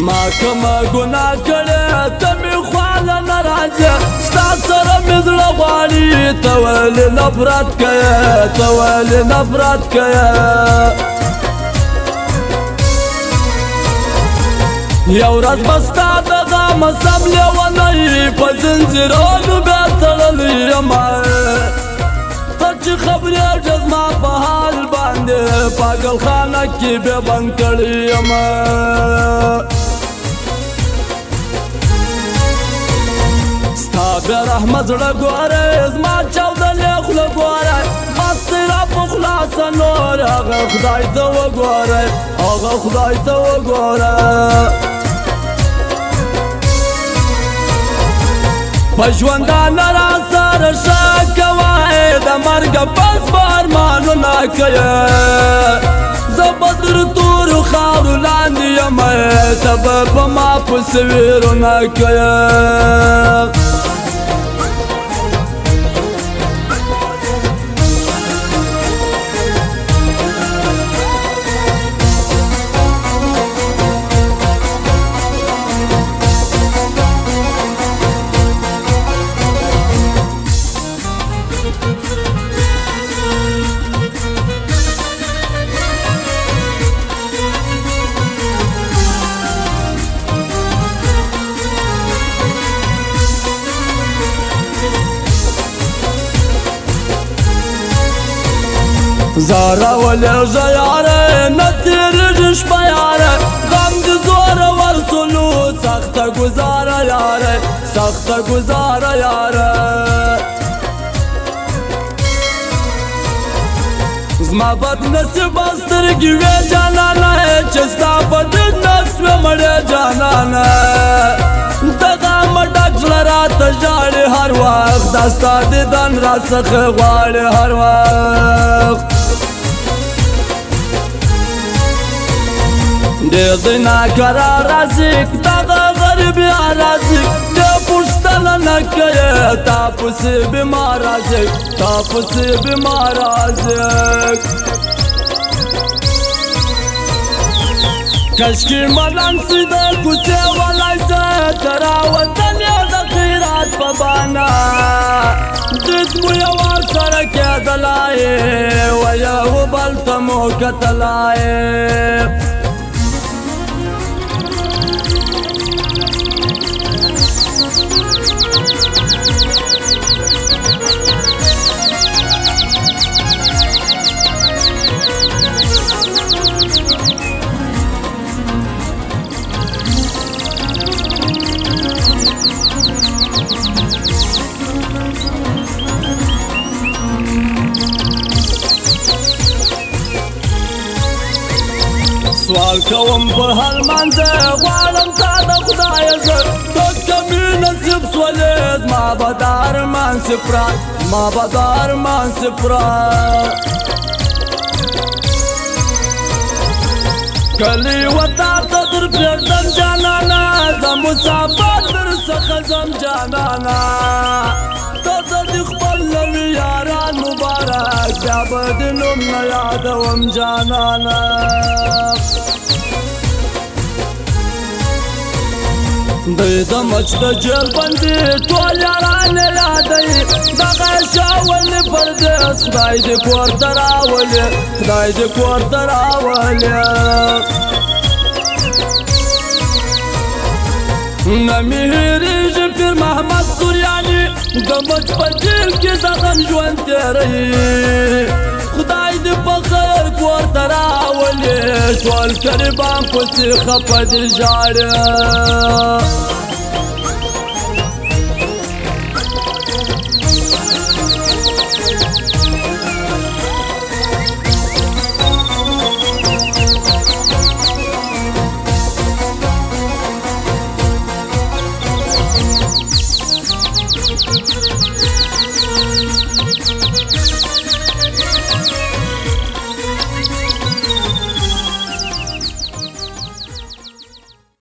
ما کومه ګناه کړې ته مې خواله نه راځې ستا سره مې زړه غواړي ته ولې نفرت کوې ته ولې نفرت کوې یو ورځ به ستا د غمه سم لیونی په زنځیرونو بیا تړلی یمه ته چې خبرېږې زما په حال باندې پاگل خانه کې بیا بند کړی یمه ستا بیا رحمه زړه ګوره زما چاودلې خوله ګوره مستۍ را په خلاصه نور هغه خدای ته وګوره هغه خدای ته وګوره په ژوندانه را سره ښه کوه د مرګه پس به ارمانونه کوې زه به تر تورو خاورو لاندې یمه ته به په ما پسې ویرونه کوې زارا ولیږه یاره نه تېرېږي شپه یاره غم دې زوره ورسولو سخته ګزاره یاره سخته ګزاره یاره زما بد نصیبه سترګې وې جانانه چې ستا په دید نه سوې مړې جانانه د غمه ډک زړه راته ژاړي هر وخت دا ستا دیدن راڅخه غواړي هر وخت ډېر دی ناکرار رازق دغه غریبیا رازق دې پوښتنه نه کوې تا پسې بیمار رازق تا پسې بیمار رازق کشکې ملنګ سي د کوڅې ولی زه ته راوتلې د خیرات په بانه دید مو یو وار سره کېدلی و یو بل ته مو کتلی سوال کوم په هر مانځه غواړم تا د خدایه زه ته کمې نصیب سولې زما به د ارمان صفرا زما به د ارمان صفرا کلی وطا ته در پرېږدم جانانه زه مسافر در څخه ځم جانانه ته ته دې خپل نوي یاران مبارک بیا به دې نوم نه یادوم جانانه دوی د مچ د جیل بندي ټول یاران یادوي دغه شاولې پردیس خدای دې کور ته راولي خدای دې کور ته راولي نه مې هېرېږي پیر محمد سوریاني د مچ په جیل کې زغم ژوند تېروي خدای دې په خیر کور ته راولي ټول غریبان پسې خفه دي ژاړي